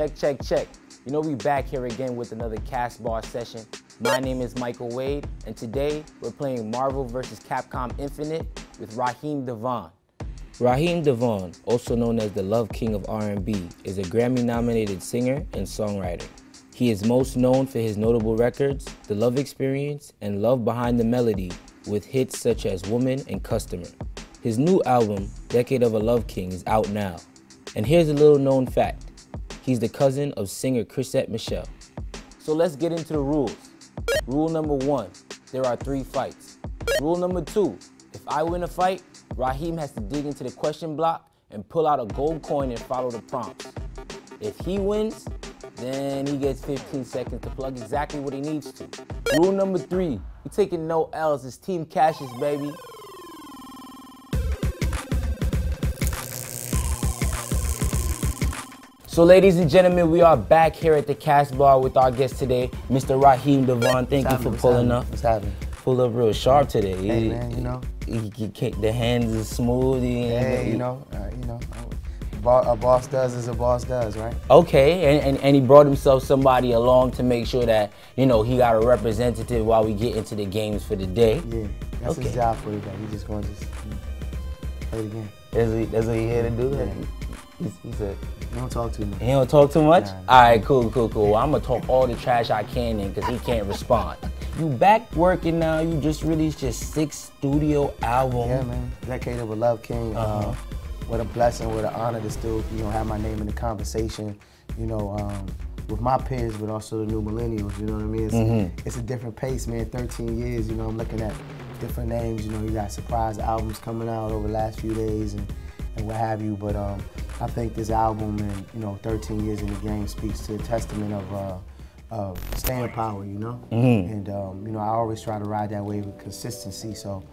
Check. You know we back here again with another CasBar session. My name is Michael Wade, and today we're playing Marvel vs. Capcom Infinite with Raheem DeVaughn. Raheem DeVaughn, also known as the Love King of R&B, is a Grammy-nominated singer and songwriter. He is most known for his notable records, The Love Experience and Love Behind the Melody, with hits such as Woman and Customer. His new album, Decade of a Love King, is out now. And here's a little known fact. He's the cousin of singer Chrisette Michele. So let's get into the rules. Rule number 1, there are 3 fights. Rule number 2, if I win a fight, Raheem has to dig into the question block and pull out a gold coin and follow the prompts. If he wins, then he gets 15 seconds to plug exactly what he needs to. Rule number 3, we're taking no L's. It's Team Cassius, baby. So ladies and gentlemen, we are back here at the CasBar with our guest today, Mr. Raheem DeVaughn. Thank you for pulling up. What's happening? Pulled up real sharp today. Hey man, you know. The hands are smooth. Hey, you know, a boss does as a boss does, right? Okay, and he brought himself somebody along to make sure that, you know, he got a representative while we get into the games for the day. Yeah, that's his job for the day. He's just going to play the game. That's what he here to do? Yeah. He said, he don't talk too much. He don't talk too much? Nah. All right, cool. Well, I'm going to talk all the trash I can then because he can't respond. You back working now. You just released your 6th studio album. Yeah, man. Decade of a Love King. What a blessing, what an honor to still, you know, have my name in the conversation, you know, with my peers, but also the new millennials, you know what I mean? It's a different pace, man. 13 years, you know, I'm looking at different names, you know, you got surprise albums coming out over the last few days and what have you, but I think this album and, you know, 13 years in the game speaks to a testament of staying power, you know? And, you know, I always try to ride that wave with consistency, so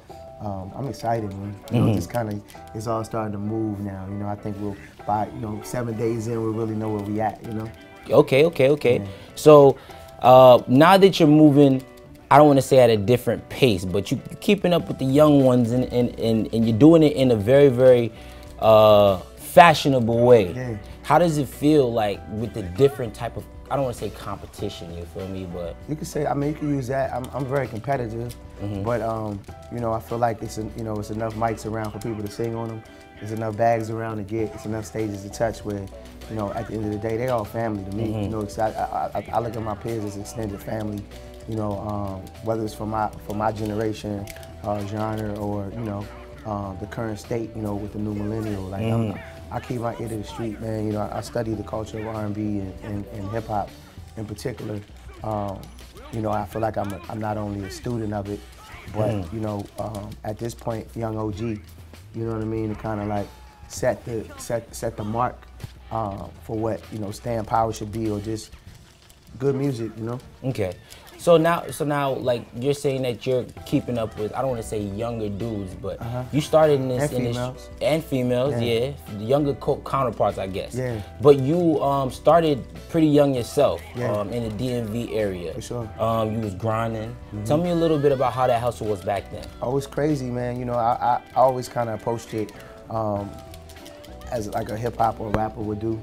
I'm excited, man. You know, just kind of, it's all starting to move now, you know? I think we'll, by, you know, 7 days in, we'll really know where we at, you know? Okay. Yeah. So, now that you're moving, I don't want to say at a different pace, but you're keeping up with the young ones and you're doing it in a very, very fashionable way. Yeah. How does it feel like with the different type of, I don't want to say competition, you feel me, but you could say, I mean, you could use that. I'm very competitive, but you know, I feel like it's you know, it's enough mics around for people to sing on them. There's enough bags around to get. It's enough stages to touch. Where, you know, at the end of the day, they all family to me. You know, I look at my peers as extended family. You know, whether it's for my generation, genre, or you know, the current state. You know, with the new millennial. Like I keep my ear to the street, man. You know, I study the culture of R&B and hip hop in particular. You know, I feel like I'm not only a student of it, but you know, at this point, young OG, you know what I mean, to kind of like set the mark for what, you know, staying power should be, or just good music, you know. Okay. So now, like, you're saying that you're keeping up with, I don't want to say younger dudes, but you started in this and females, yeah, the younger counterparts, I guess. Yeah. But you started pretty young yourself, in the DMV area. For sure. You was grinding. Tell me a little bit about how that hustle was back then. Oh, it was crazy, man. You know, I always kind of approached it as like a hip hop or rapper would do.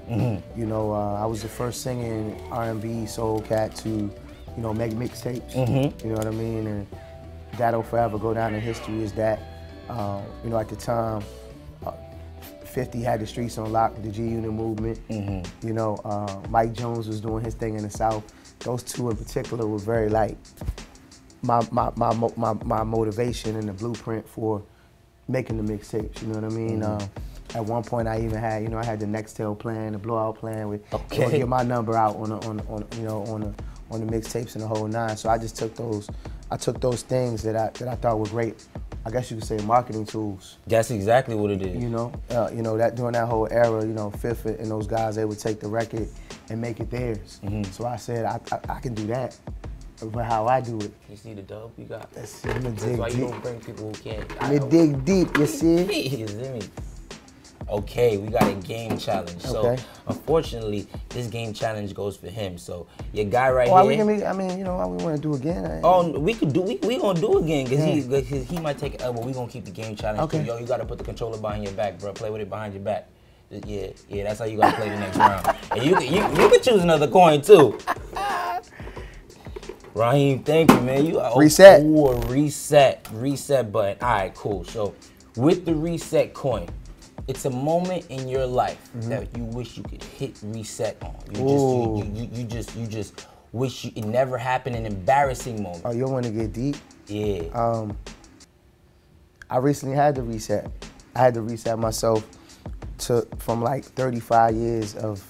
You know, I was the first singing R&B soul cat to, you know, make mixtapes, you know what I mean? And that'll forever go down in history is that, you know, at the time, 50 had the streets on lock with the G-Unit movement. You know, Mike Jones was doing his thing in the South. Those two in particular were very like my motivation and the blueprint for making the mixtapes, you know what I mean? At one point, I even had, you know, I had the Nextel plan, the blowout plan with, get my number out on the mixtapes and the whole 9. So I just took those things that I thought were great, I guess you could say, marketing tools. That's exactly what it is. You know, that during that whole era, you know, Fifth and those guys, they would take the record and make it theirs. So I said, I can do that, but how I do it. You see the dub you got? That's why you don't bring people who can't. Let me dig deep, you see? You see me? Okay, we got a game challenge. So, unfortunately, this game challenge goes for him. So, your guy right here. I mean, you know, why we want to do again? We gonna do again because he might take an elbow. We gonna keep the game challenge. Okay. Yo, you gotta put the controller behind your back, bro. Play with it behind your back. Yeah, that's how you gotta play the next round. And you can choose another coin too. Raheem, thank you, man. You are reset. Ooh, reset button. All right, cool. So with the reset coin, it's a moment in your life that you wish you could hit reset on. You just wish it never happened. An embarrassing moment. Oh, you want to get deep? Yeah. I recently had to reset. I had to reset myself from like 35 years of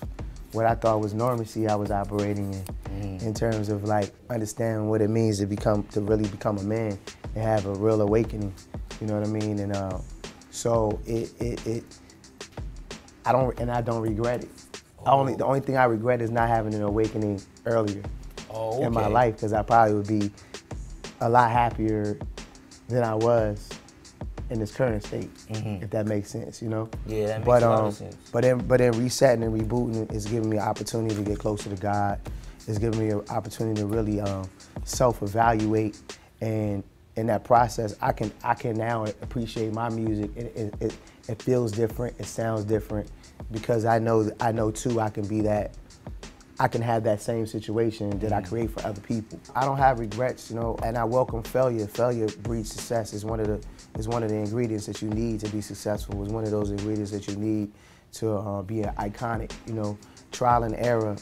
what I thought was normalcy I was operating in terms of like understanding what it means to really become a man and have a real awakening. You know what I mean? And so I don't regret it. The only thing I regret is not having an awakening earlier in my life, because I probably would be a lot happier than I was in this current state, if that makes sense, you know? Yeah, that makes a lot of sense. But then resetting and rebooting is giving me an opportunity to get closer to God. It's giving me an opportunity to really self-evaluate, and in that process, I can now appreciate my music. It feels different. It sounds different, because I know too I can be that. I can have that same situation that I create for other people. I don't have regrets, you know, and I welcome failure. Failure breeds success. Is one of the ingredients that you need to be successful. It's one of those ingredients that you need to be iconic. You know, trial and error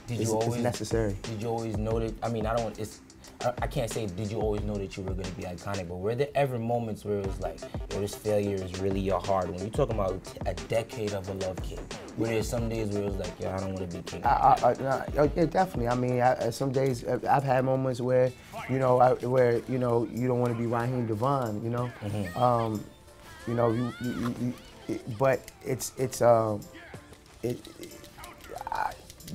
is necessary. Did you always know that? I mean, I can't say did you always know that you were going to be iconic, but were there ever moments where it was like, yo, this failure is really your hard one? You're talking about a decade of a Love King. Were there some days where it was like, yo, I don't want to be king? Yeah, definitely. I mean, some days I've had moments where, you know, you don't want to be Raheem DeVaughn, you know. You know, but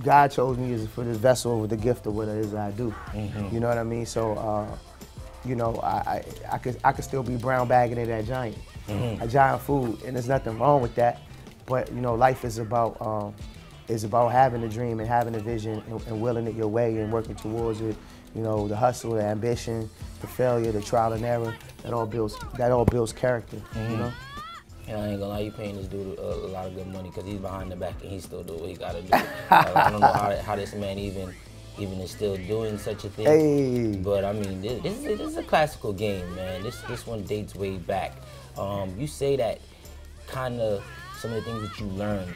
God chose me as for this vessel with the gift of what it is that I do. You know what I mean? So, you know, I could still be brown bagging it at Giant, a Giant food, and there's nothing wrong with that. But you know, life is about having a dream and having a vision and willing it your way and working towards it. You know, the hustle, the ambition, the failure, the trial and error, that all builds character. You know. And I ain't gonna lie, you paying this dude a lot of good money, because he's behind the back and he still do what he gotta do. I don't know how this man even is still doing such a thing. Hey. But I mean, this is a classical game, man. This one dates way back. You say that kind of some of the things that you learned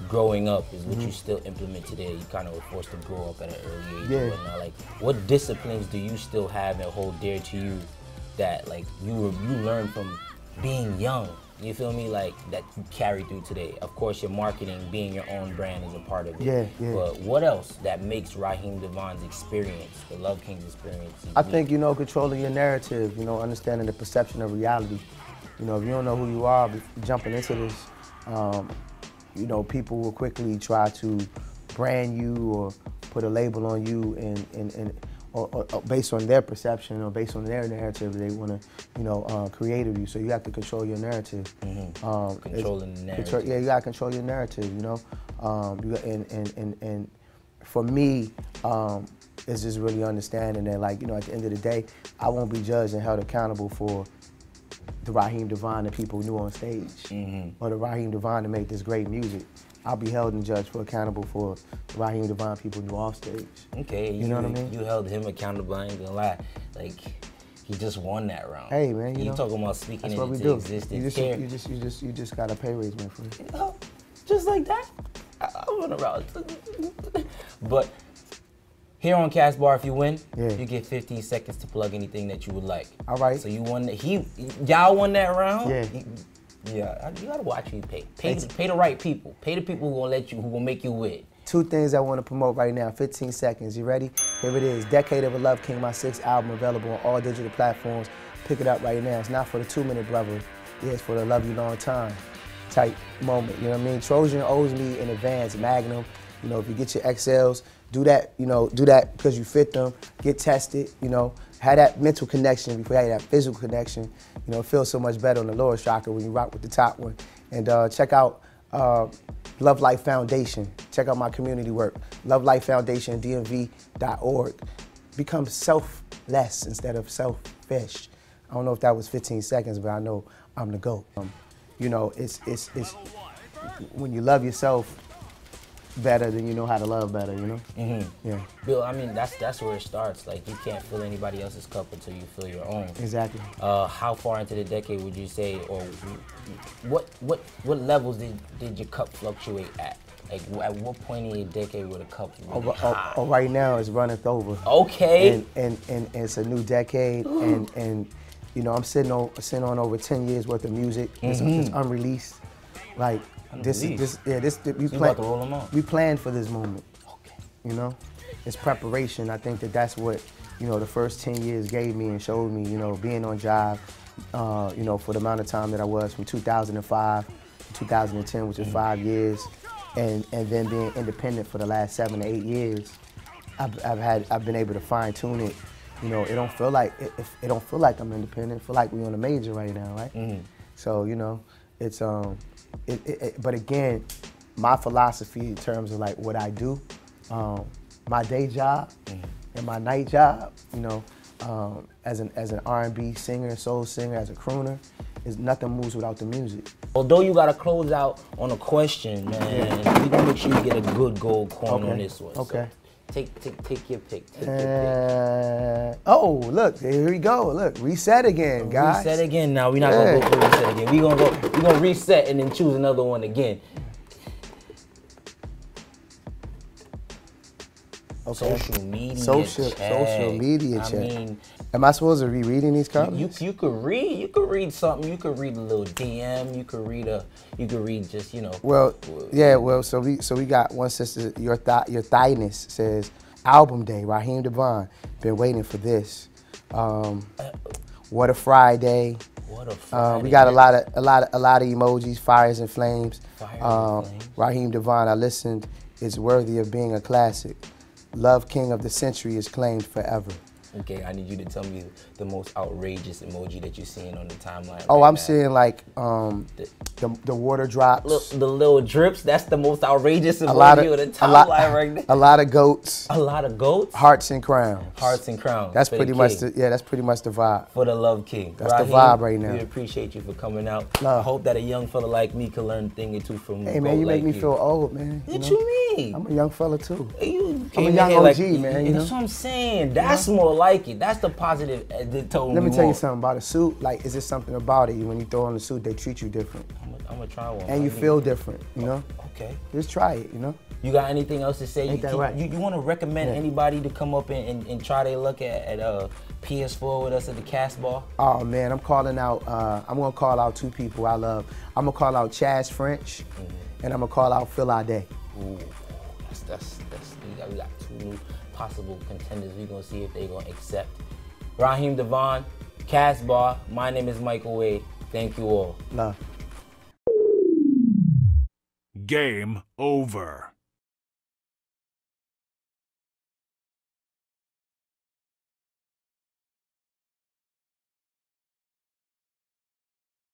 growing up is what you still implement today. You kind of were forced to grow up at an early age. Yeah. And whatnot. Like, what disciplines do you still have and hold dear to you that like you learned from being young? You feel me? Like, that you carry through today. Of course, your marketing, being your own brand, is a part of it. Yeah. But what else that makes Raheem DeVaugh's experience, the Love King's experience, unique? I think, you know, controlling your narrative, you know, understanding the perception of reality. You know, if you don't know who you are jumping into this, you know, people will quickly try to brand you or put a label on you or based on their perception or based on their narrative they want to, you know, create of you. So you have to control your narrative. Controlling the narrative. You got to control your narrative, you know. And for me, it's just really understanding that, like, you know, at the end of the day, I won't be judged and held accountable for the Raheem DeVaughn that people knew on stage, or the Raheem DeVaughn that made this great music. I'll be held and judged accountable for the Raheem DeVaughn people knew off stage. Okay, you know what I mean? You held him accountable. I ain't gonna lie, like, he just won that round. Hey man, you know, talking about speaking it into existence. You just got a pay raise, man, for it. Oh, just like that. I won a round. But here on CasBar, if you win, you get 15 seconds to plug anything that you would like. All right. So you won. Y'all won that round. Yeah. Yeah, you gotta watch who you pay. Pay the right people. Pay the people who gonna make you win. Two things I want to promote right now. 15 seconds. You ready? Here it is. Decade of a Love King, my 6th album, available on all digital platforms. Pick it up right now. It's not for the 2-minute brother. Yeah, it's for the love you long time type moment. You know what I mean? Trojan owes me in advance. Magnum. You know, if you get your XLs, do that. You know, do that because you fit them. Get tested. You know. Have that mental connection before you have that physical connection. You know, it feels so much better on the lower chakra when you rock with the top one. And check out Love Life Foundation. Check out my community work. Love Life Foundation, DMV.org. Become selfless instead of selfish. I don't know if that was 15 seconds, but I know I'm the GOAT. You know, when you love yourself better, then you know how to love better, you know? Yeah. Bill, I mean, that's where it starts. Like, you can't fill anybody else's cup until you fill your own. Exactly. How far into the decade would you say, or what levels did your cup fluctuate at? Like, at what point in your decade would a cup really high? Right now it's runneth over. Okay. And it's a new decade, and you know, I'm sitting on over 10 years worth of music. It's unreleased. Like, we about to roll them out. We planned for this moment. Okay. You know, it's preparation. I think that's what, you know, the first 10 years gave me and showed me. You know, being on Jive, you know, for the amount of time that I was from 2005 to 2010, which is 5 years, and then being independent for the last 7 to 8 years, I've been able to fine tune it. You know, it don't feel like I'm independent. It feel like we on a major right now, right? So, you know, it's but again, my philosophy in terms of like what I do, my day job and my night job, you know, as an R&B singer, soul singer, as a crooner, is nothing moves without the music. Although you gotta close out on a question, man, we gonna make sure you get a good gold coin on this one. Okay. So take your pick. Oh, look, here we go. Look, reset again, guys. Reset again. Now we're not gonna go for reset again. We're gonna reset and then choose another one again. Okay. Social media chat. I mean, am I supposed to be reading these comments? You could read. You could read something. You could read a little DM. You could read just, you know. Well, yeah. Well, so we got one sister. Your thighness says album day. Raheem DeVaughn. Been waiting for this. What a Friday. What a Friday. We got a lot of emojis, fires and flames. Raheem DeVaughn. I listened. It's worthy of being a classic. Love King of the Century is claimed forever. Okay, I need you to tell me the most outrageous emoji that you're seeing on the timeline. Oh, I'm seeing like the water drops. The little drips. That's the most outrageous emoji on the timeline right now. A lot of goats. A lot of goats. Hearts and crowns. Hearts and crowns. That's pretty much that's pretty much the vibe. For the Love King. That's the vibe right now. We appreciate you for coming out. Love. I hope that a young fella like me can learn a thing or two from you. Hey man, you make me feel old, man. What you mean? I'm a young fella too. I'm a young OG, man. You know? That's what I'm saying. That's more like it. That's the positive tone. Let me tell you something about a suit. Like, is there something about it? When you throw on the suit, they treat you different. I'm gonna try one. And you feel different, you know? Okay. Just try it, you know? You got anything else to say? Ain't that right? You want to recommend anybody to come up and try their luck at PS4 with us at the CasBar? Oh man, I'm calling out. I'm gonna call out two people I love. I'm gonna call out Chaz French, and I'm gonna call out Phil Ade. Ooh, that's we got two new possible contenders. We're gonna see if they're gonna accept. Raheem DeVaughn, CasBar. My name is Michael Wade. Thank you all. Love. Game over.